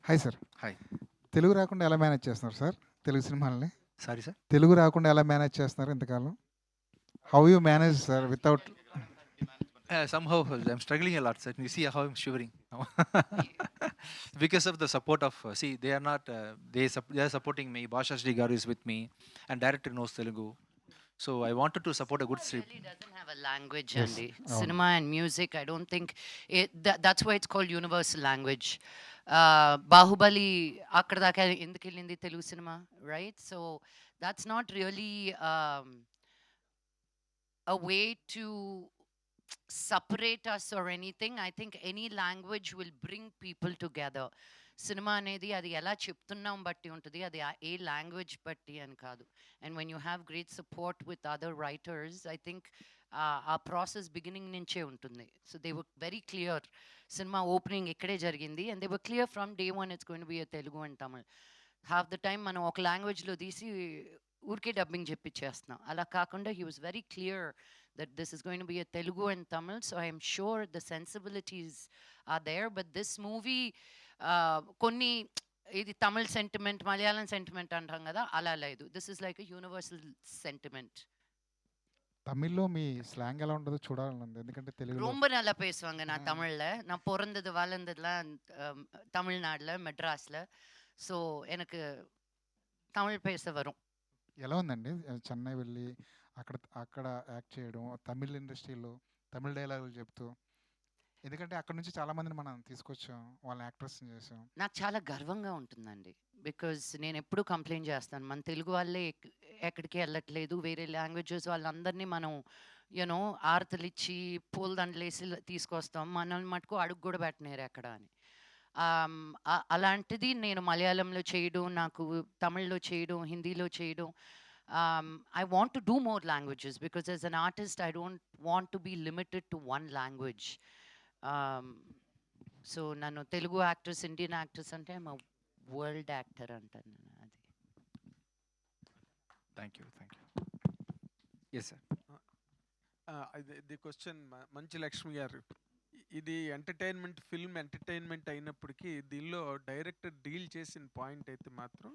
Hi sir. Hi. Telugu రాకుండా ఎలా manage చేస్తున్నారు సార్ తెలుగు సినిమాలని? Sorry sir. తెలుగు రాకుండా ఎలా మేనేజ్ చేస్తున్నారు ఇంతకాలం? How you manage sir without? Somehow I'm struggling a lot, sir. You see how I'm shivering now. Because of the support of, see, they are not, they are supporting me. Basha Shri Garu is with me, and director knows Telugu. So I wanted to support a good Cinema script. really doesn't have a language, Yes. Andy. Oh. Cinema and music, I don't think that's why it's called universal language. Bahubali, akkada daaka enduku ellindi Telugu cinema, right? So that's not really a way to separate us or anything. I think any language will bring people together. Cinema అనేది అది ఎలా చెప్తున్నాం బట్టి ఉంటుంది, అది ఏ language బట్టి అని కాదు. And when you have great support with other writers, I think ఆ ప్రాసెస్ బిగినింగ్ నుంచే ఉంటుంది. So they were very clear. Cinema opening ఇక్కడే జరిగింది and they were clear from day one it's going to be Telugu and Tamil. Half the time మనం ఒక లాంగ్వేజ్లో తీసి ఊరికే డబ్బింగ్ చెప్పించేస్తున్నాం. అలా కాకుండా he was very clear that this is going to be a Telugu and Tamil, so I am sure the sensibilities are there. But this movie, konni ఇది Tamil sentiment, Malayalam sentiment అంటాం కదా, అలా లేదు. This is like a universal sentiment. తమిళ్లో మీ slang ఎలా ఉంటుందో చూడాలని ఉంది, ఎందుకంటే తెలుగులో ரொம்ப நல்லா பேசுவாங்க. நான் தமிழ்ல, நான் பிறந்தது வளர்ந்ததுலாம் தமிழ்நாடுல, மெட்ராஸ்ல. ஸோ எனக்கு தமிழ் பேச வரும். ఎలా ఉందండి చెన్నై వెళ్ళి అక్కడ అక్కడ యాక్ట్ చేయడం, తమిళ్ ఇండస్ట్రీలో తమిళ్ డైలాగులు చెప్తూ? ఎందుకంటే అక్కడ నుంచి చాలా మందిని మనం తీసుకొచ్చాం, వాళ్ళ యాక్టర్స్ చేసాం. నాకు చాలా గర్వంగా ఉంటుందండి. బికాజ్ నేను ఎప్పుడు కంప్లైంట్ చేస్తాను, మన తెలుగు వాళ్ళే ఎక్కడికి వెళ్ళట్లేదు, వేరే లాంగ్వేజెస్ వాళ్ళందరినీ మనం యూనో ఆరతలు ఇచ్చి పూలదండలు వేసి తీసుకొస్తాం, మనల్ని మటుకు అడుగు కూడా పెట్టినారు ఎక్కడ అని. అలాంటిది నేను మలయాళంలో చేయడం, నాకు తమిళ్లో చేయడం, హిందీలో చేయడం. I want to do more languages because as an artist I don't want to be limited to one language. So nanu Telugu actors, Indian actors ante I'm a world actor antanu adi. Thank you. Yes, sir. The question మంచి లక్ష్మి గారు, ఇది entertainment film entertainment అయినప్పటికీ దీనిలో director deal చేసిన point అయితే మాత్రం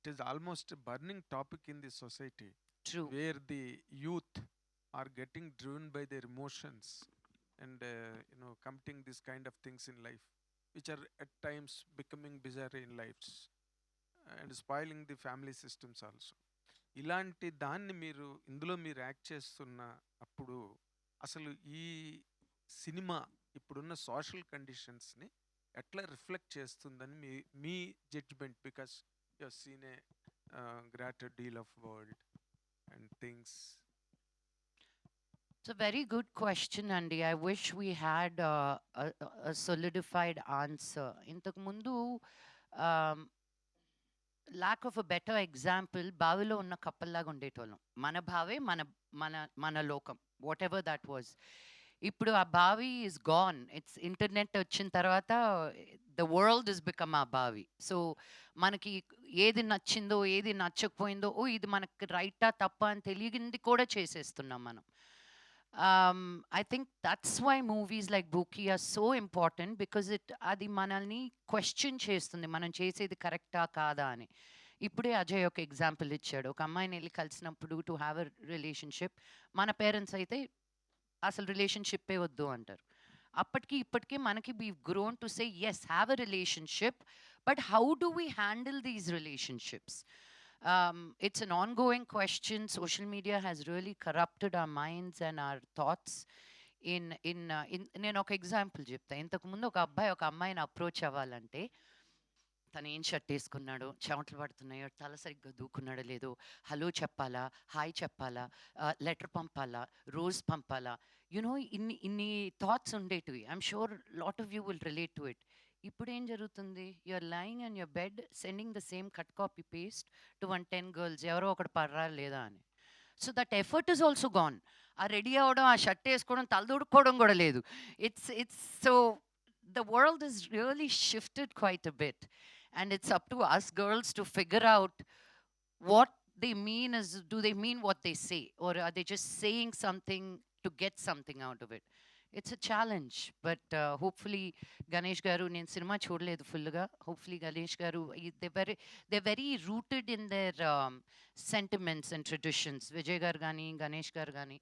it is almost a burning topic in the society. True. Where the youth are getting driven by their emotions and committing this kind of things in life, which are at times becoming bizarre in lives and spoiling the family systems also. ఇలాంటి దాన్ని మీరు ఇందులో మీరు act చేస్తున్న అప్పుడు అసలు ఈ cinema ఇప్పుడున్న సోషల్ కండిషన్స్ని ఎట్లా రిఫ్లెక్ట్ చేస్తుందని మీ judgement? Because you have seen a greater deal of world and things. It's a very good question, Andy. I wish we had a solidified answer. ఇంతకు ముందు lack of a better example, బావిలో ఉన్న కప్పల్లాగా ఉండేటోళ్ళం. మన భావే మన మన మన లోకం, వాట్ ఎవర్ దట్ వాజ్. ఇప్పుడు ఆ బావి ఇస్ గాన్. ఇట్స్ ఇంటర్నెట్ వచ్చిన తర్వాత ద వరల్డ్ ఇస్ బికమ్ ఆ బావి. సో మనకి ఏది నచ్చిందో ఏది నచ్చకపోయిందో, ఓ ఇది మనకి రైటా తప్ప అని తెలియంది కూడా చేసేస్తున్నాం మనం. I think that's why movies like Buki are so important, because అది మనల్ని క్వశ్చన్ చేస్తుంది, మనం చేసేది కరెక్టా కాదా అని. ఇప్పుడే అజయ్ ఒక ఎగ్జాంపుల్ ఇచ్చాడు. ఒక అమ్మాయిని వెళ్ళి కలిసినప్పుడు టు హ్యావ్ ఎ రిలేషన్షిప్, మన పేరెంట్స్ అయితే అసలు రిలేషన్షిప్పే వద్దు అంటారు. అప్పటికి ఇప్పటికీ మనకి we've grown to say yes, have a relationship, but how do we handle these relationships? It's an ongoing question. Social media has really corrupted our minds and our thoughts. నేను ఒక ఎగ్జాంపుల్ చెప్తా. ఇంతకు ముందు ఒక అబ్బాయి ఒక అమ్మాయిని అప్రోచ్ అవ్వాలంటే తను ఏం షర్ట్ వేసుకున్నాడు, చెమటలు పడుతున్నాయో, తల సరిగ్గా దూకున్నాడో లేదో, హలో చెప్పాలా, హాయ్ చెప్పాలా, లెటర్ పంపాలా, రోజ్ పంపాలా, యునో ఇన్ని థాట్స్ ఉండేటివి. I'm sure lot of you will relate to it. ఇప్పుడు ఏం జరుగుతుంది? You're lying on your bed sending the same cut copy paste to 10 girls, ఎవరో ఒకటి పర్రా లేదా అని. So that effort is also gone. ఆ రెడీ అవ్వడం, ఆ షర్ట్ వేసుకోవడం, తలదూడుకోవడం కూడా లేదు. It's so the world has really shifted quite a bit, and it's up to us girls to figure out what they mean. Do they mean what they say, or are they just saying something to get something out of it? It's a challenge. But hopefully Ganesh గారు, నేను సినిమా చూడలేదు ఫుల్గా, hopefully Ganesh గారు they very rooted in their sentiments and traditions, Vijay గారు కానీ గణేష్ గారు కానీ.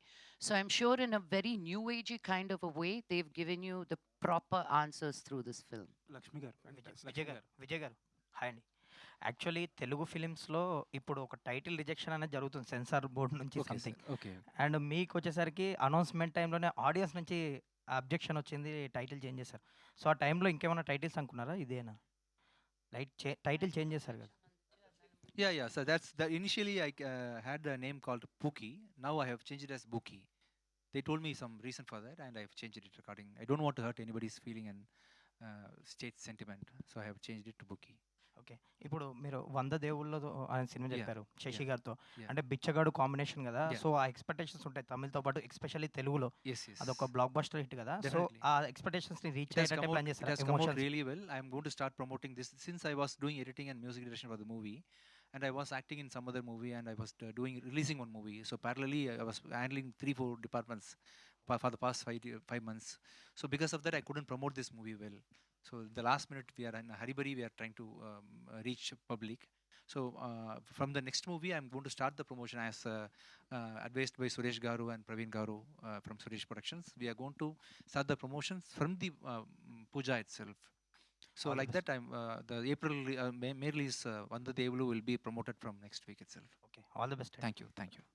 So I'm sure in a very new age kind of a way they've given you the proper answers through this film. Lakshmi గారు, Fantastic. విజయ్ గారు, hi అండి. Actually Telugu ఫిలిమ్స్లో ఇప్పుడు ఒక title rejection అనేది జరుగుతుంది సెన్సార్ బోర్డు నుంచి Okay, sir. Something. Okay. And మీకు వచ్చేసరికి అనౌన్స్మెంట్ టైంలోనే ఆడియన్స్ నుంచి అబ్జెక్షన్ వచ్చింది, టైటిల్ చేంజ్ చేశారు. సో ఆ టైంలో ఇంకేమైనా టైటిల్స్ అనుకున్నారా? ఇదేనా టైటిల్ చేంజ్ చేశారు కదా? Yeah. So that's the initially I had a name called Pookie. Now I have changed it as Bookie. They told me some reason for that, and I have changed it according. I don't want to hurt anybody's feeling and state sentiment, so I have changed it to Bookie. Okay, ఇప్పుడు మీరు 100 దేవుళ్ళలో అనే cinema Yeah, చెప్పారు Shashi yeah, గారితో. yeah. అంటే బిచ్చగాడు combination కదా, Yeah. So ఆ expectations ఉంటాయి తమిళ్తో పాటు, ఎస్పెషల్లీ తెలుగులో Yes. అదొక బ్లాక్ బస్టర్ హిట్ కదా. So Definitely. ఆ ఎక్స్పెక్టేషన్స్ ని reach It has అయ్యేటట్టే come out, plan it చేస్తారా? has come out emotions really well. I am going to start promoting this since I was doing editing and music direction for the movie, and I was acting in some other movie, and I was releasing one movie. So parallelly, I was handling 3-4 departments for the past 5 months. So because of that, I couldn't promote this movie well. So the last minute, we are in a hurry, we are trying to reach public. So from the next movie, I'm going to start the promotion as advised by Suresh Garu and Praveen Garu from Suresh Productions. We are going to start the promotions from the puja itself. So All the like that, I'm the April May release Vanda Devulu will be promoted from next week itself. Okay, all the best. Thank you.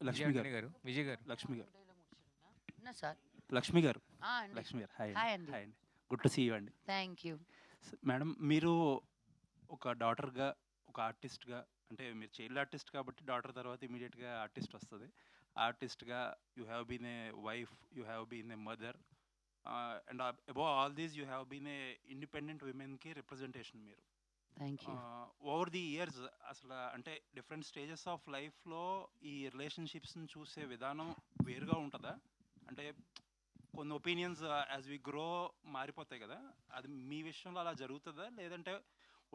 Lakshmi గారు, విజయ్ గారు, లక్ష్మి గారు, sir Lakshmi గారు, అండి. లక్ష్మి గారు, hi hi అండి, అండి. Hi అండి, good to see you అండి. Thank you. మేడం, మీరు ఒక డాటర్గా, ఒక ఆర్టిస్ట్గా, అంటే మీరు చైల్డ్ ఆర్టిస్ట్ కాబట్టి డాటర్ తర్వాత ఇమీడియట్గా ఆర్టిస్ట్ వస్తుంది. ఆర్టిస్ట్గా you have been a wife, you have been a mother, and above all these you have been a independent విమెన్కి రిప్రజెంటేషన్ మీరు. Thank you. Over the years అసలు అంటే డిఫరెంట్ స్టేజెస్ ఆఫ్ లైఫ్లో ఈ రిలేషన్షిప్స్ని చూసే విధానం వేరుగా ఉంటుందా? అంటే కొన్ని ఒపీనియన్స్ యాజ్ వి గ్రో మారిపోతాయి కదా, అది మీ విషయంలో అలా జరుగుతుందా? లేదంటే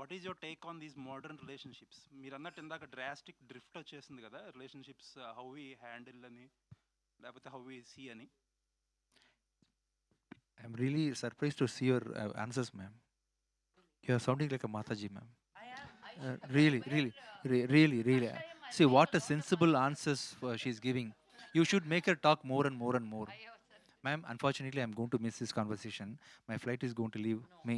what is your take on these modern relationships? మీరు అన్నట్టు ఇందాక డ్రాస్టిక్ డ్రిఫ్ట్ వచ్చేసింది కదా రిలేషన్షిప్స్, హౌ వి హ్యాండిల్ అని, లేకపోతే హౌ వి సీ అని. I'm really surprised to see your answers, ma'am. You are sounding like a Mataji, ma'am. Really. See what a sensible answers she's giving. You should make her talk more and more and more. Ma'am, unfortunately, I'm going to miss this conversation. My flight is going to leave me.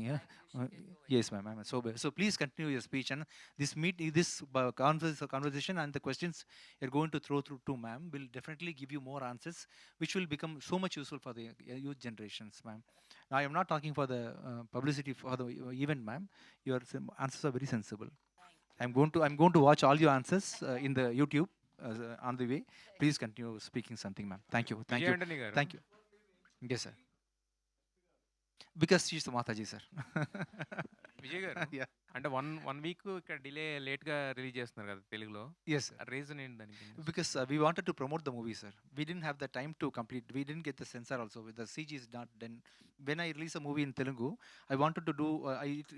Yes, ma'am. So please continue your speech. And this conversation and the questions you're going to throw through to ma'am will definitely give you more answers, which will become so much useful for the youth generations, ma'am. Now, I am not talking for the publicity for the event, ma'am. Your answers are very sensible. I'm going to watch all your answers in the YouTube on the way. Please continue speaking something, ma'am. Thank you. Vijay Antony గారు, Thank you. Yes, sir. Because she's the Mataji, sir. Vijay గారు, Yeah. అంటే one week ఇక్కడ delay లేట్గా release చేస్తున్నారు కదా తెలుగులో, Yes, sir. Reason ఏంటి దానికి? Because we wanted to promote the movie, sir. We didn't have the time to complete. We didn't get the censor also. The CG is not done. When I release a movie in Telugu, I wanted to do.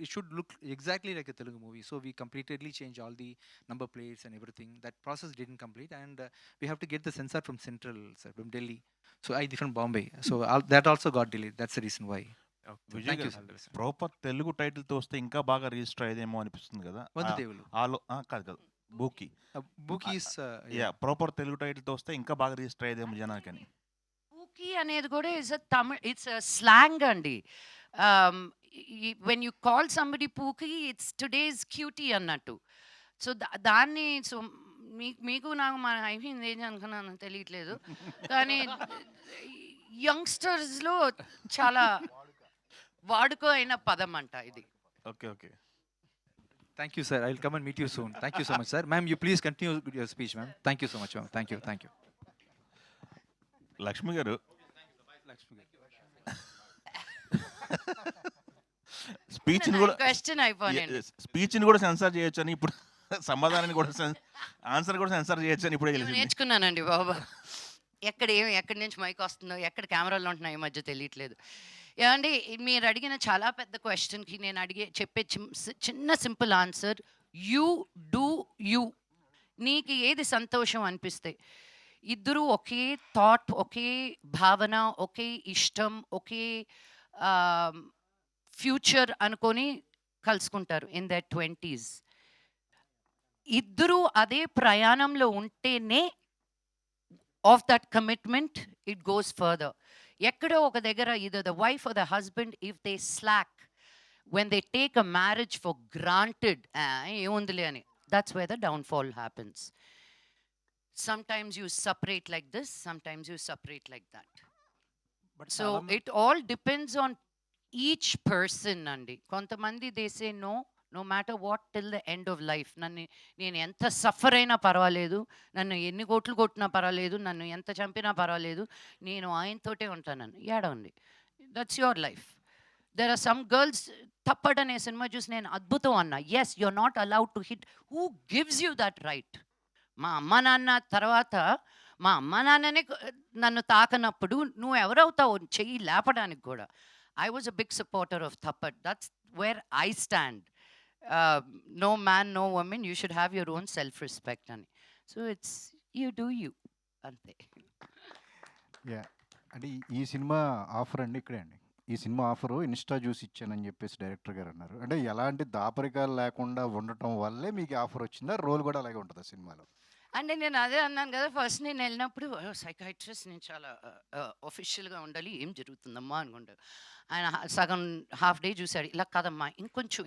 It should look exactly like a Telugu movie. So we completely changed all the number plates and everything. That process didn't complete, and we have to get the censor from Central, sir, from Delhi. So I from Bombay. So that also got delayed. That's the reason why. So Vijay thank you, గారు, sir. Proper Telugu టైటిల్తో వస్తే ఇంకా బాగా register అయ్యేదేమో అనిపిస్తుంది కదా. Vanda Devulu. కాదు Booki. Bookie is. Yeah, proper Telugu టైటిల్తో వస్తే ఇంకా బాగా రిజిస్టర్ అయ్యేదేమో జనానికని. పూకి అనేది కూడా ఇట్స్ తమిళ్, ఇట్స్ స్లాంగ్ అండి. When you call somebody pookie, it's today's cutie అన్నట్టు. సో దాన్ని సో మీకు నాకు మన అయిపోయింది ఏం అనుకున్నాను తెలియట్లేదు, కానీ యంగ్స్టర్స్లో చాలా వాడుకో అయిన పదం అంట ఇది. Okay. Thank you, sir. I'll come and meet you soon. Thank you so much, sir. Ma'am, you please continue your speech, ma'am. Thank you so much, ma'am. Thank you. Lakshmi గారు, లక్ష్మి గారు, స్పీచ్ని కూడా క్వశ్చన్ అయిపోయింది. స్పీచ్ని కూడా సెన్సార్ చేయొచ్చు అని ఇప్పుడు, సమాధానాన్ని కూడా ఆన్సర్ కూడా సెన్సార్ చేయొచ్చు అని ఇప్పుడే తెలిసింది. నేర్చుకున్నానండి బాబా. ఎక్కడి నుంచి మైక్ వస్తుందో, ఎక్కడ కెమెరాలు ఉంటున్నాయో ఈ మధ్య తెలియట్లేదు. ఏమండి, మీరు అడిగిన చాలా పెద్ద క్వశ్చన్కి నేను చెప్పే చిన్న simple answer, you do you. నీకు ఏది సంతోషం అనిపిస్తే, ఇద్దరు ఒకే థాట్, ఒకే భావన, ఒకే ఇష్టం, ఒకే ఫ్యూచర్ అనుకొని కలుసుకుంటారు ఇన్ దర్ 20s. ఇద్దరు అదే ప్రయాణంలో ఉంటేనే of that commitment it goes further. ఎక్కడో ఒక దగ్గర either the wife or the husband, if they slack, when they take a marriage for granted, ఏముందిలే అని, that's where the downfall happens. Sometimes you separate like this, sometimes you separate like that. But So it all depends on each person అండి. కొంతమంది they say no matter what till the end of life. నేను ఎంత suffer అయినా పర్వాలేదు, నన్ను ఎన్ని కోట్లు కొట్టినా పర్వాలేదు, నన్ను ఎంత చంపినా పర్వాలేదు, నేను ఆయనతోటే ఉంటానని. ఏడండి, that's your life. There are some girls, Thappad అనే సినిమా చూసి నేను అద్భుతం అన్నా. Yes, you are not allowed to hit. Who gives you that right? మా అమ్మ నాన్న తర్వాత మా అమ్మ నాన్ననే నన్ను తాకనప్పుడు నువ్వు ఎవరవుతావు చెయ్యి లేపడానికి కూడా? I was a big supporter of Thappad. That's where I stand. No man, no woman, you should have your own self-respect. So it's, you do you. Ante. Yeah, అంటే ఈ సినిమా ఆఫర్ అండి ఇక్కడే అండి. ఈ సినిమా ఆఫరు ఇన్స్టా చూసి ఇచ్చానని చెప్పేసి director గారు అన్నారు. అంటే ఎలాంటి దాపరికాలు లేకుండా ఉండటం వల్లే మీకు ఆఫర్ వచ్చిందా? రోల్ కూడా అలాగే ఉంటుందా సినిమాలో? అంటే నేను అదే అన్నాను కదా, ఫస్ట్ నేను వెళ్ళినప్పుడు సైకాట్రిస్ట్, నేను చాలా ఒఫిషియల్గా ఉండాలి, ఏం జరుగుతుందమ్మా అనుకుంటా. ఆయన సగం హాఫ్ డే చూశాడు, ఇలా కదమ్మా ఇంకొంచెం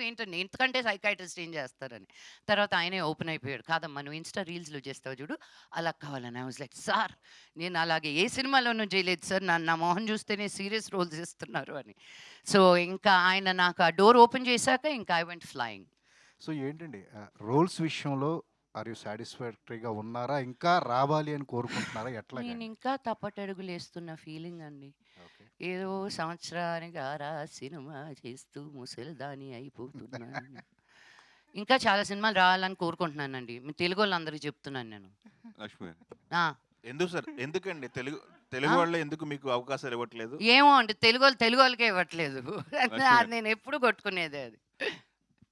ఏంటండి, ఎందుకంటే సైకాట్రిస్ట్ ఏం చేస్తారని. తర్వాత ఆయనే ఓపెన్ అయిపోయాడు, కాదమ్మా నువ్వు ఇన్స్టా రీల్స్లో చేస్తావు చూడు, అలా కావాలని. ఐ వాజ్ లైక్, సార్ నేను అలాగే ఏ సినిమాలోనూ చేయలేదు సార్, నా మొహం చూస్తేనే సీరియస్ రోల్స్ ఇస్తున్నారు అని. సో ఇంకా ఆయన నాకు ఆ డోర్ ఓపెన్ చేశాక ఇంకా ఐ వెంట్ ఫ్లయింగ్. సో ఏంటండి రోల్స్ విషయంలో ఆర్ యూ సాటిస్ఫాక్టరీగా ఉన్నారా? ఇంకా రావాలి అని కోరుకుంటున్నారా? ఎట్లా? నేను ఇంకా తప్పటడుగులు వేస్తున్న ఫీలింగ్ అండి. ఓకే. ఏదో సంవత్సరానికి ఆరా సినిమా చేస్తూ ముసలిదాని అయిపోతున్నాను. ఇంకా చాలా సినిమాలు రావాలని కోరుకుంటున్నానండి. మీ తెలుగు వాళ్ళందరికీ చెప్తున్నాను నేను. లక్ష్మి ఆ, ఎందుకు సార్, ఎందుకండి తెలుగు వాళ్ళు ఎందుకు మీకు అవకాశాలు ఇవ్వట్లేదు? ఏమో అండి, తెలుగు వాళ్ళకే ఇవ్వట్లేదు. అది నేను ఎప్పుడు కొట్టుకునేది అది.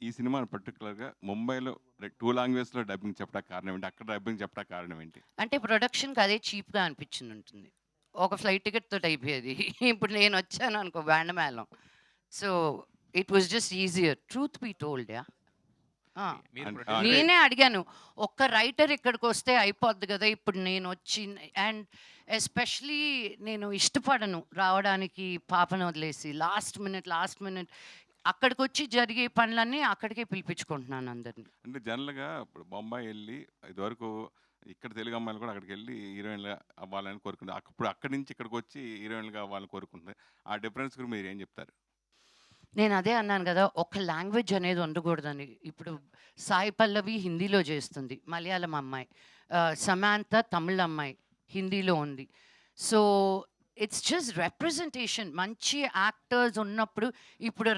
ఈ సినిమా పర్టికులర్గా ముంబైలో 2 లాంగ్వేజ్లో డబ్బింగ్ చెప్పడానికి కారణం ఏంటి? అక్కడ డబ్బింగ్ చెప్పడానికి కారణం ఏంటి? అంటే ప్రొడక్షన్కి అదే చీప్గా అనిపించింది ఉంటుంది. ఒక ఫ్లైట్ టికెట్ తోటి అయిపోయేది. ఇప్పుడు నేను వచ్చాను అనుకో బ్యాండ్ మేళం. So it was just easier, truth be told. Yeah, నేనే అడిగాను, ఒక్క రైటర్ ఇక్కడికి వస్తే అయిపోద్ది కదా. ఇప్పుడు నేను వచ్చి, అండ్ ఎస్పెషలీ నేను ఇష్టపడను రావడానికి పాపను వదిలేసి. లాస్ట్ మినిట్ అక్కడికి వచ్చి జరిగే పనులన్నీ అక్కడికే పిలిపించుకుంటున్నాను అందరినీ. అంటే జనరల్గా ఇప్పుడు బొంబాయి వెళ్ళి ఇదివరకు ఇక్కడ తెలుగు అమ్మాయిలు కూడా అక్కడికి వెళ్ళి హీరోయిన్లు అవ్వాలని కోరుకుంటారు. ఇప్పుడు అక్కడి నుంచి ఇక్కడికి వచ్చి హీరోయిన్లుగా అవ్వాలని కోరుకుంటుంది. ఆ డిఫరెన్స్ గురించి మీరు ఏం చెప్తారు? నేను అదే అన్నాను కదా, ఒక లాంగ్వేజ్ అనేది ఉండకూడదని. ఇప్పుడు సాయి పల్లవి హిందీలో చేస్తుంది, మలయాళం అమ్మాయి. సమాంత తమిళ అమ్మాయి, హిందీలో ఉంది. So it's just representation. మంచి యాక్టర్స్ ఉన్నప్పుడు, ఇప్పుడు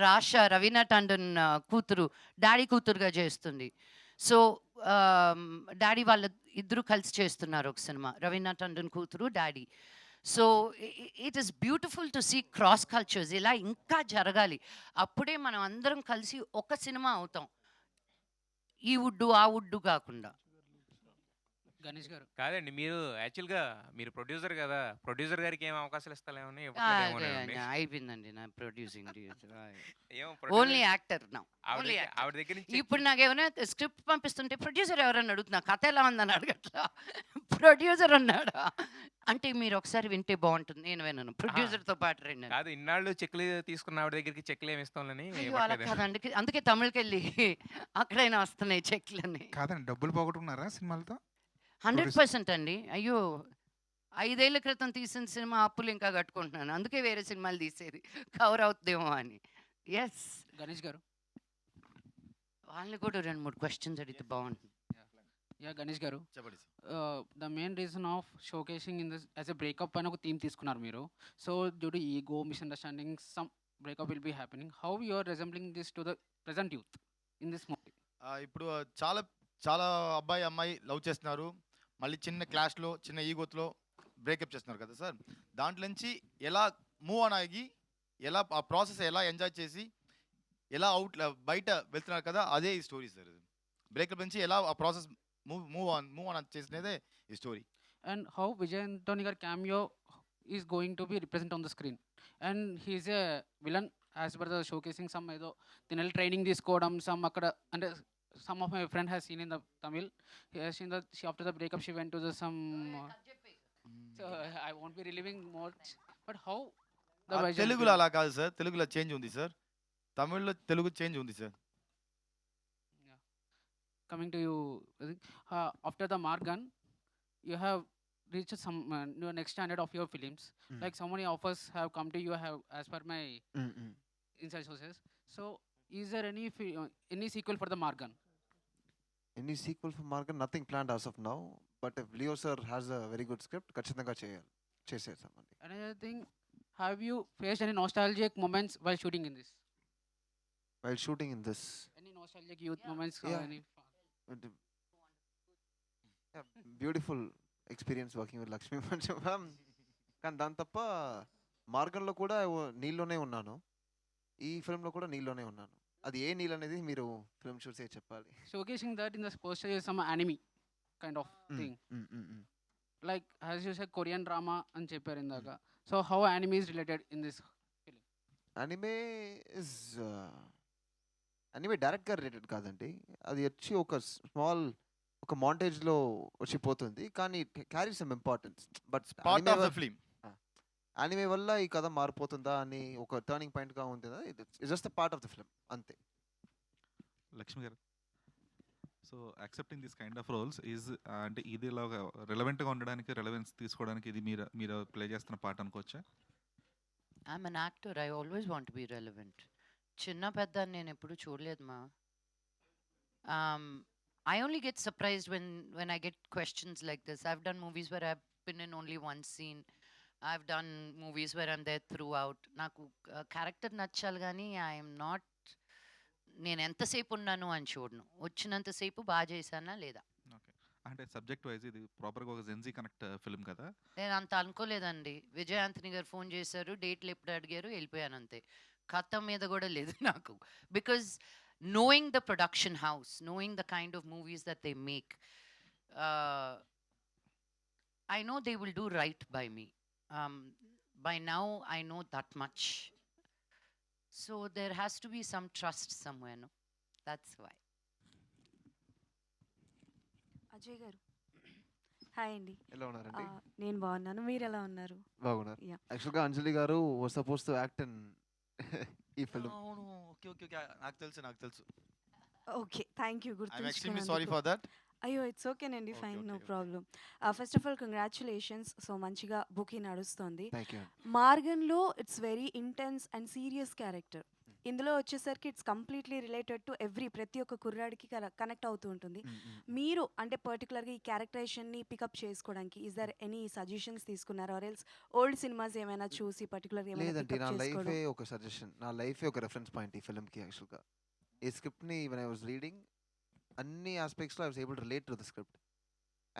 రవీనా టండన్ కూతురు డాడీ కూతురుగా చేస్తుంది. సో డాడీ వాళ్ళ ఇద్దరు కలిసి చేస్తున్నారు ఒక సినిమా, రవీనా టండన్ కూతురు daddy. So it is beautiful to see cross cultures. ఇలా ఇంకా జరగాలి, అప్పుడే మనం అందరం కలిసి ఒక సినిమా అవుతాం, ఈ వుడ్డు ఆ వుడ్డు కాకుండా. గణేష్ గారు కాదండి, మీరు యాక్చువల్గా మీరు ప్రొడ్యూసర్ కదా, ప్రొడ్యూసర్ గారికి ఏం అవకాశాలు ఇస్తాలేమని అయిపోయిందండి నా ప్రొడ్యూసింగ్. ఓన్లీ యాక్టర్ నా, ఓన్లీ యాక్టర్. ఆవిడ దగ్గర నుంచి ఇప్పుడు నాకు ఏమైనా స్క్రిప్ట్ పంపిస్తుంటే ప్రొడ్యూసర్ ఎవరన్నా అడుగుతున్నా, కథ ఎలా ఉందని అడగట్లా, ప్రొడ్యూసర్ అన్నాడా అంటే మీరు ఒకసారి వింటే బాగుంటుంది. నేను విన్నాను ప్రొడ్యూసర్తో పాటు రెండు. కాదు, ఇన్నాళ్ళు చెక్లు తీసుకున్న ఆవిడ దగ్గరికి చెక్లు ఏమి ఇస్తాంలని. అలా కాదండి, అందుకే తమిళకి వెళ్ళి అక్కడైనా వస్తున్నాయి చెక్లని. కాదండి, డబ్బులు పోగొట్టుకున్నారా సినిమాలతో? 100% అండి. అయ్యో, 5 ఏళ్ల క్రితం తీసిన సినిమా అప్పులు ఇంకా కట్టుకుంటున్నాను, అందుకే వేరే సినిమాలు తీసేది కవర్ అవుతుందేమో అని. ఎస్ గణేష్ గారు, వాళ్ళని కూడా 2-3 క్వశ్చన్స్ అడిగితే బాగుంటుంది. యా గణేష్ గారు, the main reason of showcasing in this as a breakup అని ఒక థీమ్ తీసుకున్నారు మీరు. So due to ego, misunderstanding, some breakup will be happening. How you are resembling this to the present youth in this movie? ఇప్పుడు చాలా అబ్బాయి అమ్మాయి love చేస్తున్నారు, మళ్ళీ చిన్న క్లాష్లో చిన్న ఈగోతో బ్రేకప్ చేస్తున్నారు కదా సార్. దాంట్లో నుంచి ఎలా మూవ్ ఆన్ అయ్యి, ఎలా ఆ ప్రాసెస్ ఎలా ఎంజాయ్ చేసి ఎలా బయట వెళ్తున్నారు కదా, అదే ఈ స్టోరీ సార్. బ్రేకప్ నుంచి ఎలా ఆ ప్రాసెస్ మూవ్ ఆన్ చేసినదే ఈ story. and how Vijay Antony gar cameo is going to be represented on the screen. And he's a villain as per the showcasing some edo tinal training తీసుకోవడం some akkada అంటే some of my friend has seen in the Tamil. He has seen that she, after the breakup she went to the some so I won't be reliving much, but how the Vijay తెలుగులో Antony- అలా కాదు sir, తెలుగులో change ఉంది sir, తమిళ్లో Telugu change ఉంది sir. coming to you, I think, after the Margan, you have reached some your next standard of your films. Like so many offers have come to you, have as per my inside sources. So, is there any sequel for the Margan? Any sequel for Margan? Nothing planned as of now. But if Leo sir has a very good script, ఖచ్చితంగా చేసేసామండి. Another thing, have you faced any nostalgic moments while shooting in this? While shooting in this, Any nostalgic youth moments? Or Yeah. any beautiful experience working with Lakshmi మంచం. కానీ దాని తప్ప మార్గంలో కూడా నీళ్ళలోనే ఉన్నాను, ఈ ఫిల్మ్లో కూడా నీళ్ళలోనే ఉన్నాను. అది ఏ నీళ్ళు అనేది మీరు ఫిల్మ్ చూసే చెప్పాలి. showcasing that in the poster is some anime kind of thing. Like as you said, Korean drama and చెప్పారు ఇందాక. So how anime is related in this film? Anime is anime డైరెక్ట్గా రిలేటెడ్ కాదండి, అది వచ్చి ఒక small ఒక మాంటేజ్లో వచ్చిపోతుంది, కానీ carry some importance. But part of the film. Anime వల్ల ఈ కథ మారిపోతుందా అని ఒక టర్నింగ్ పాయింట్గా ఉంటుందా, it's just part of the film అంతే. లక్ష్మి గారు, so accepting this kind of roles is అంటే ఇది ఇలాగా రిలవెంట్గా ఉండడానికి, రెలవెన్స్ తీసుకోవడానికి ఇది మీరు ప్లే చేస్తున్న పార్ట్ అనుకోవచ్చా? I'm an actor. I always want to be relevant. చిన్న పెద్ద అని నేను ఎప్పుడు చూడలేదు మా. I only get surprised when I get questions like this. I've done movies where I've been in only one scene. I've done movies where I'm there throughout. నాకు character నచ్చాలి కానీ ఐఎమ్ నాట్, నేను ఎంతసేపు ఉన్నాను అని చూడను, వచ్చినంతసేపు బాగా చేశానా లేదా. ఓకే, అంటే సబ్జెక్ట్ వైజ్ ఇది ప్రాపర్గా ఒక జెన్జీ కనెక్ట్ ఫిల్మ్ కదా? నేను అంత అనుకోలేదండి. విజయ్ ఆంథనీ గారు ఫోన్ చేశారు, డేట్లు ఎప్పుడు అడిగారు, వెళ్ళిపోయాను అంతే. కథ మీద కూడా లేదు నాకు. Because knowing the production house, knowing the kind of movies that they make, I know they will do right by me. By now, I know that much. So there has to be some trust somewhere, no? That's why. Ajay గారు, hi అండి. ఎలా ఉన్నారండి? నేను బాగున్నాను, మీరు ఎలా ఉన్నారు? బాగున్నారు. Yeah. యాక్చువల్గా అంజలి గారు was suppose to act in ఈ ఫిల్మ్. అవును, ఓకే ఓకే ఓకే, నాకు తెలుసు. Okay, thank you. I'm extremely sorry for that. అయ్యో, ఇట్స్ ఓకేనండి, fine, no problem. First of all congratulations. So మంచిగా బుకింగ్ నడుస్తుంది. Thank you. మార్గన్లో it's very intense and serious character. ఇందులో వచ్చేసరికి ఇట్స్ కంప్లీట్లీ రిలేటెడ్ టు ప్రతి ఒక్క కుర్రాడికి కనెక్ట్ అవుతూ ఉంటుంది. మీరు అంటే పర్టికులర్గా ఈ క్యారెక్టరైజేషన్ని పికప్ చేసుకోవడానికి ఈజ్ దర్ ఎనీ సజెషన్స్ తీసుకున్నారా, ఆర్ ఎల్స్ ఓల్డ్ సినిమాస్ ఏమైనా చూసి పర్టికులర్గా ఏమైనా లేదండి, పికప్ నా చేసుకోవడం? లైఫే ఒక సజెషన్, నా లైఫే ఒక రెఫరెన్స్ పాయింట్ ఈ ఫిల్మ్కి. యాక్చువల్గా ఈ స్క్రిప్ట్ని వెన్ ఐ వాజ్ రీడింగ్ అన్ని ఆస్పెక్ట్స్లో I was able to relate to the script.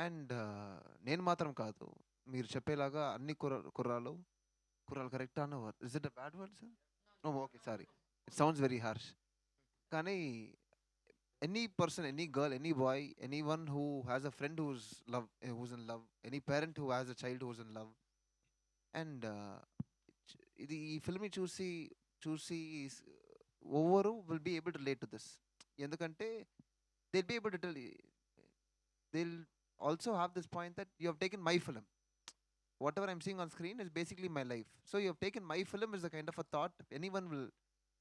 And నేను మాత్రం కాదు, మీరు చెప్పేలాగా అన్ని కుర్రాలు కరెక్ట్ అన్న word, is it a bad word sir? No, okay, sorry, it sounds very harsh. కానీ any person, any girl, any boy, anyone who has a friend who's in love, any parent who has a child who's in love, and ఇది ఈ ఫిల్మ్ని చూసి ఓవరు will be able to relate to this. ఎందుకంటే they'll be able to tell you, they'll also have this point that you have taken my film, whatever I'm seeing on screen is basically my life, so you have taken my film is a kind of a thought anyone will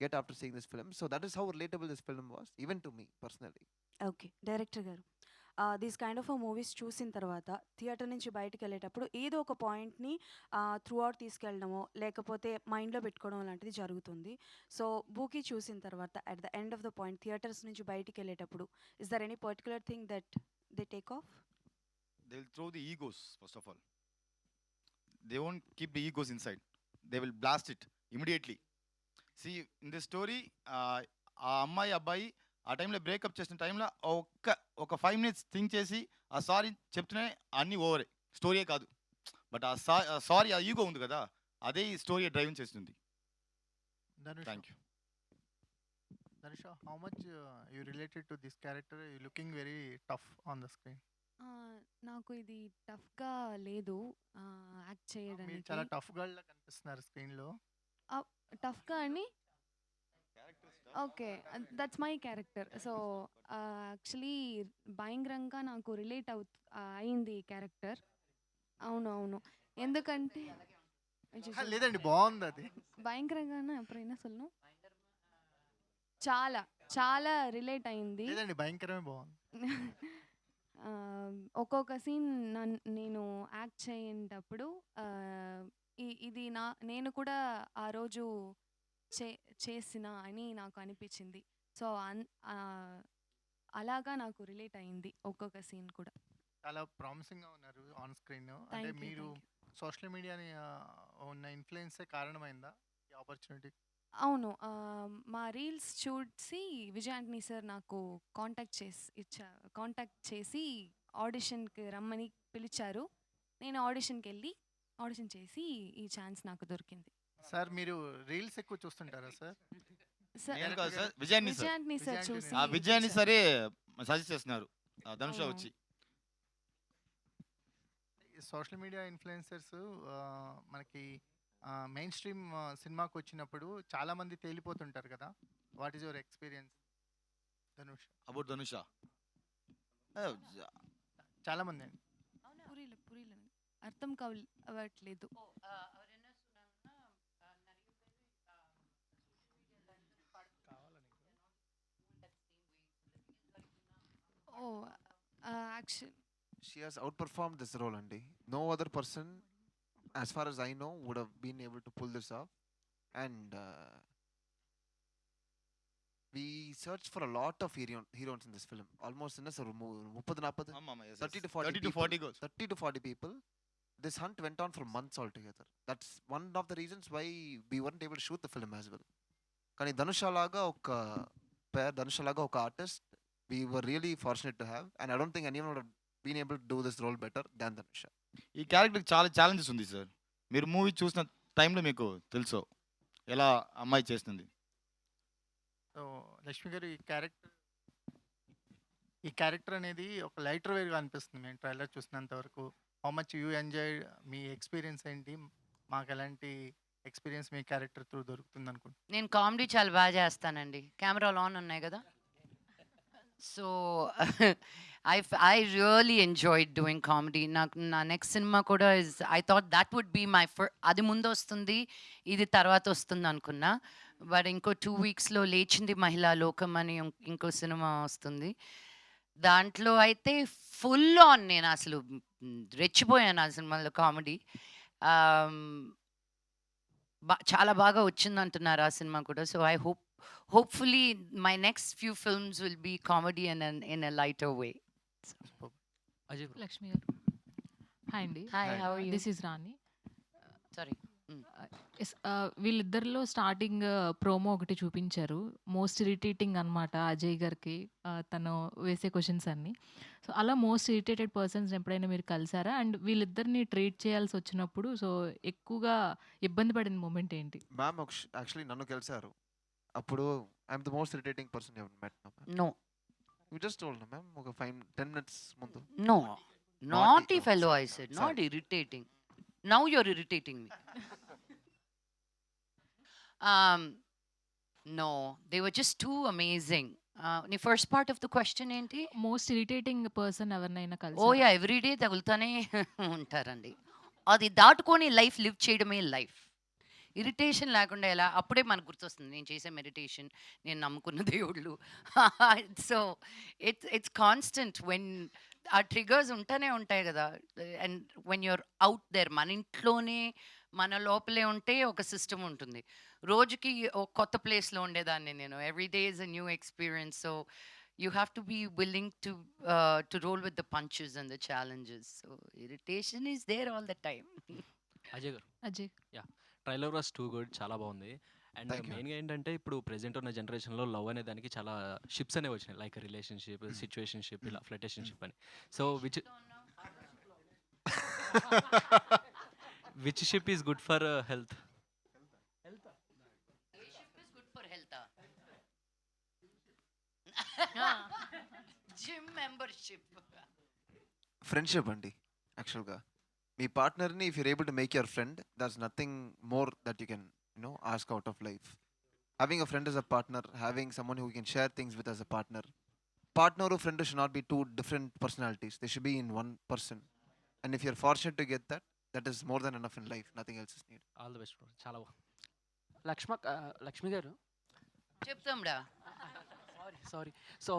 get after seeing this film. So that is how relatable this film was, even to me personally. Okay, director గారు, these kind of movies చూసిన తర్వాత theatre నుంచి బయటకు వెళ్ళేటప్పుడు ఏదో ఒక పాయింట్ని through out తీసుకెళ్ళడమో లేకపోతే మైండ్లో పెట్టుకోవడం లాంటిది జరుగుతుంది. సో బూకీ చూసిన తర్వాత at the end of the point theatres నుంచి బయటికి వెళ్ళేటప్పుడు is there any particular thing that they take off? They will throw the egos, first of all. They won't keep the egos inside. They will blast it immediately. See, in this story, ఆ అమ్మాయి అబ్బాయి ఆ టైంలో breakup చేసిన టైంలో ఒక 5 minutes think చేసి ఆ సారీ చెప్తూనే అన్నీ ఓవరే, స్టోరీయే కాదు. బట్ ఆ సారీ, ఆ ఈగో ఉంది కదా, అదే ఈ స్టోరీ డ్రైవింగ్ చేస్తుంది. Thank you. Dhanush, how much you related to this character? You looking very tough on the screen. నాకు ఇది టఫ్‌గా లేదు యాక్ట్ మీరు చేయడానికి. చాలా టఫ్ గర్ల్‌లా కనిపిస్తున్నారు స్క్రీన్‌లో. టఫ్‌గా అని okay. That's my character. So, actually భయంకరంగా నాకు రిలేట్ అయింది ఈ క్యారెక్టర్. అవును. ఎందుకంటే అహా! లేదండి బావుందది. భయంకరంగానా ఎప్పుడైనా சொல்லணும்? చాలా రిలేట్ అయింది. లేదండి భయంకరమే బావుంది. ఒక్కొక్క సీన్ నేను యాక్ట్ చేయేటప్పుడు ఇది నేను కూడా ఆ రోజు చేసిన అని నాకు అనిపించింది. సో, అలాగా నాకు రిలేట్ అయింది ఒక్కొక్క సీన్ కూడా. చాలా ప్రామిసింగ్‌గా ఉన్నారు ఆన్ స్క్రీన్. అంటే థ్యాంక్ యూ. మీరు థ్యాంక్ యూ. సోషల్ మీడియాని ఉన్న ఇన్‌ఫ్లుయెన్సే కారణమైందా ఈ ఆపర్చునిటీ? అవును. మా రీల్స్ చూసి విజయ్ ఆంటనీ సార్ నాకు కాంటాక్ట్ చేసి ఆడిషన్‌కి రమ్మని పిలిచారు. నేను ఆడిషన్‌కెళ్ళి ఆడిషన్ చేసి ఈ ఛాన్స్ నాకు దొరికింది. సార్ మీరు రీల్స్ ఎక్కువ చూస్తుంటారా సార్? సార్ నేను కాదు సార్, విజయాన్ని సార్. విజయాన్ని సార్ చూసి ఆ విజయాన్ని సరే సజెస్ట్ చేస్తున్నారు ధనుష అవునవును. వచ్చి. సోషల్ మీడియా ఇన్‌ఫ్లుయెన్సర్స్ మనకి మెయిన్ స్ట్రీమ్ సినిమాకొచ్చినప్పుడు చాలా మంది తేలిపోతుంటారు కదా! What is your experience Dhanush? About Dhanush. చాలా మంది అండి. పురీలో అర్థం అవ్వట్లేదు. Oh! Action She has outperformed this role, Andy. No other person, as far as I know, would have been able to pull this off. And we searched for a lot of heroines in this film. Almost in a 30, 40, ஆமா, yes, 30 to 30 40 to 40 people. goals. 30 to 40 people. This hunt went on for months altogether. That's one of the reasons why we weren't able to shoot the film as well. కానీ ధనుష లాగా ఒక పేర్, ధనుష లాగా ఒక artist, we were really fortunate to have. And I don't think anyone would have been able to do this role better than ధనుష. ఈ క్యారెక్టర్‌కి చాలా challenges ఉంది sir. మీరు మూవీ చూసిన టైంలో మీకు తెలుసు ఎలా అమ్మాయి చేస్తుంది. సో లక్ష్మి గారు ఈ క్యారెక్టర్ అనేది ఒక లైటర్ వేగా అనిపిస్తుంది మేము ట్రైలర్ చూసినంత వరకు. How much you enjoy, me experience ఏంటి? మాకు ఎలాంటి ఎక్స్‌పీరియన్స్ మీ క్యారెక్టర్ త్రూ దొరుకుతుంది అనుకుంటున్నాను? నేను కామెడీ చాలా బాగా చేస్తానండి. కెమెరాలు ఆన్ ఉన్నాయి కదా! So I really enjoyed doing comedy. నా నెక్స్ట్ సినిమా కూడా I thought that would be my అది ముందు వస్తుంది, ఇది తర్వాత వస్తుంది అనుకున్నా. బట్ ఇంకో 2 వీక్స్‌లో లేచింది మహిళా లోకం అని ఇంకో సినిమా వస్తుంది. దాంట్లో అయితే ఫుల్ ఆన్ నేను అసలు రెచ్చిపోయాను ఆ సినిమాలో కామెడీ. చాలా బాగా వచ్చిందంటున్నారు ఆ సినిమా కూడా. So hopefully my next few films will be comedy in a lighter way. Lakshmi గారు హాయ్ అండి. Hi, how are you? This is Rani. Sorry. వీళ్ళిద్దరిలో స్టార్టింగ్ ప్రోమో ఒకటి చూపించారు. మోస్ట్ ఇరిటేటింగ్ అనమాట అజయ్ గారికి తను వేసే క్వశ్చన్స్ అన్నీ. సో అలా మోస్ట్ ఇరిటేటెడ్ పర్సన్స్ ఎప్పుడైనా మీరు కలిసారా? అండ్ వీళ్ళిద్దరిని ట్రీట్ చేయాల్సి వచ్చినప్పుడు సో ఎక్కువగా ఇబ్బంది పడిన మూమెంట్ ఏంటి? మ్యామ్ యాక్చువల్లీ నన్ను కలిసారు. అప్పుడు I'm the most irritating person you have met. No. You just told him, ma'am, ఒక 10 minutes ముందు. No. Naughty oh, fellow, I sorry, said. sorry. Not irritating. Now you're irritating me. No, they were just too amazing. The first part of the question ఏంటి? Most irritating person ఎవరినైనా ఓ కలిసారా? Yeah, everyday తగులుతానే ఉంటారండి. అది దాటుకొని life live చేయడమే life. Irritation లేకుండా ఎలా? అప్పుడే మనకు గుర్తొస్తుంది నేను చేసే మెడిటేషన్, నేను నమ్ముకున్న దేవుళ్ళు. సో ఇట్స్ కాన్స్టెంట్ వెన్ ఆ ట్రిగర్స్ ఉంటానే ఉంటాయి కదా. And when you're out there, మన ఇంట్లోనే మన లోపలే ఉంటే ఒక సిస్టమ్ ఉంటుంది. రోజుకి ఒక కొత్త ప్లేస్లో ఉండేదాన్ని నేను. Every day is a new experience. So you have to be willing to roll with the punches and the challenges. So irritation is there all the time. Ajay గారు. Ajay. Yeah, trailer was too good, చాలా బాగుంది. And Thank you. మెయిన్గా ఏంటంటే ఇప్పుడు present ఉన్న జనరేషన్లో love అనే దానికి చాలా షిప్స్ అనేవి వచ్చినాయి, లైక్ రిలేషన్షిప్, సిచ్యువేషన్షిప్, ఇలా ఫ్లటేషన్షిప్ అని. So which ship is good for health? Gym membership. Friendship అండి యాక్చువల్గా. మీ పార్ట్నర్ని if you're able to make your friend, that's nothing more that you can ask out of life. Having a friend as a partner, having someone who you can share things with as a partner. Partner or friend should not be two different personalities. They should be in one person. And if you're fortunate to get that, that is more than enough in life. Nothing else is needed. All the best bro. చాలా లక్ష్మి గారు చెప్తాండా. Sorry. So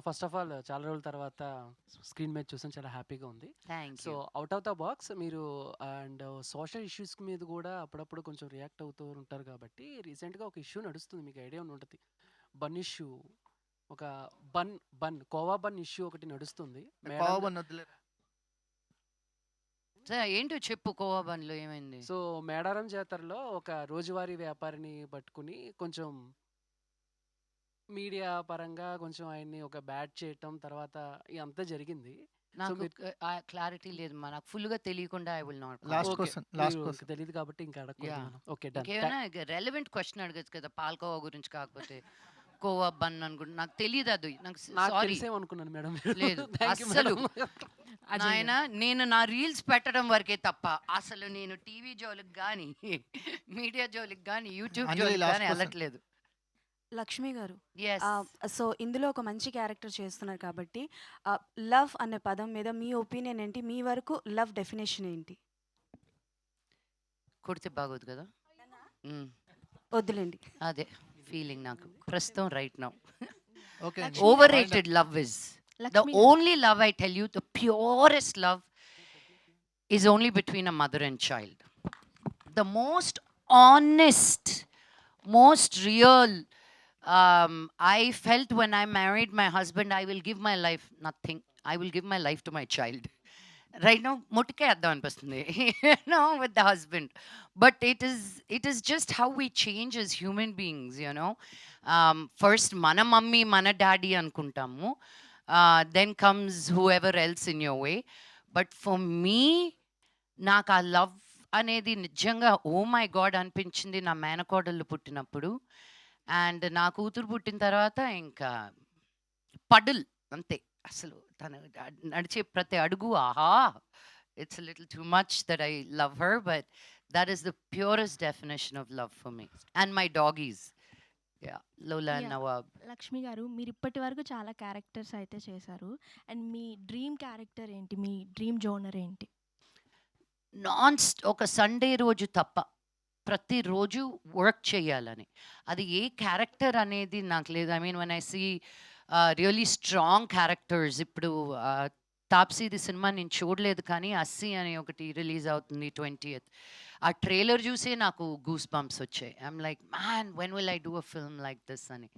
first of all చాలా రోజుల తర్వాత screen మీద చూసాను, చాలా హ్యాపీగా ఉంది. Thank so you. Out of the box మీరు అండ్ సోషల్ ఇష్యూస్ మీద కూడా అప్పుడప్పుడు కొంచెం రియాక్ట్ అవుతూ ఉంటారు కాబట్టి రీసెంట్గా ఒక ఇష్యూ నడుస్తుంది, మీకు ఐడియా ఉంటుంది. బన్ ఇష్యూ, ఒక కోవా బన్ ఇష్యూ ఒకటి నడుస్తుంది. ఏంటో చెప్పు, కోవా బండ్లో ఏమైంది? సో మేడారం జాతరలో ఒక రోజువారీ వ్యాపారిని పట్టుకుని కొంచెం మీడియా పరంగా కొంచెం ఆయన్ని ఒక బ్యాట్ చేయటం, తర్వాత ఇదంతా జరిగింది. నాకు క్లారిటీ లేదు, నాకు ఫుల్ గా తెలియకుండా ఐ విల్ నాట్. తెలియదు కాబట్టి ఇంకా అడగకూడదు. Okay done. రెలవెంట్ క్వశ్చన్ అడగచ్చు కదా, పాల్కోవా గురించి కాకపోతే కోవా బన్ అనుకుంటా. నాకు తెలియదు అది, నాకు సారీ అనుకున్నాను మేడం. లేదు అసలు ఆయన, నేను నా రీల్స్ పెట్టడం వరకే తప్ప అసలు నేను టీవీ జోలికి కానీ మీడియా జోలికి కానీ యూట్యూబ్ జోలికి కానీ వెళ్ళట్లేదు. లక్ష్మి గారు, Yes. సో ఇందులో ఒక మంచి క్యారెక్టర్ చేస్తున్నారు కాబట్టి లవ్ అనే పదం మీద మీ ఒపీనియన్ ఏంటి? మీ వరకు లవ్ డెఫినేషన్ ఏంటి? కొడితే బాగోదు కదా. వద్దులేండి. అదే ఫీలింగ్ నాకు ప్రస్తుతం right now. Okay. Overrated love is the only love, I tell you, the purest love is only between a mother and child. The most honest, most real. I felt when I married my husband, I will give my life nothing. I will give my life to my child. Right now, muttike addam anpistundi, with the husband. But it is just how we change as human beings, First, mana mummy, mana daddy anukuntamu. Then comes whoever else in your way. But for me, నాకు ఆ love అనేది నిజంగా oh my God అనిపించింది నా మేనకోడళ్ళు పుట్టినప్పుడు. And నా కూతురు పుట్టిన తర్వాత ఇంకా పడుల్ అంతే. అసలు తను నడిచే ప్రతి అడుగు ఆహా, it's little too much that I love her, but that is the purest definition of love for me. And my doggies, Lola and Nawab. Lakshmi గారు, మీరు ఇప్పటి వరకు చాలా క్యారెక్టర్స్ అయితే చేశారు. అండ్ మీ డ్రీమ్ క్యారెక్టర్ ఏంటి? మీ డ్రీమ్ జోనర్ ఏంటి? ఒక సండే రోజు తప్ప ప్రతిరోజు వర్క్ చేయాలని. అది ఏ క్యారెక్టర్ అనేది నాకు లేదు. I mean, when I see really strong characters, ఇప్పుడు తాప్సీది సినిమా నేను చూడలేదు కానీ అస్సీ అని ఒకటి రిలీజ్ అవుతుంది 20th. ఆ ట్రైలర్ చూసే నాకు గూస్ బంప్స్ వచ్చాయి. I'm like, man, when will I do a film like this అని.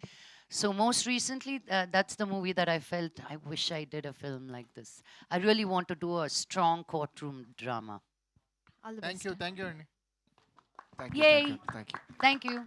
So most recently, that's the movie that I felt, I wish I did a film like this. I really want to do a strong courtroom drama. All the Thank best. you, Andy. Yay! Thank you. Thank you.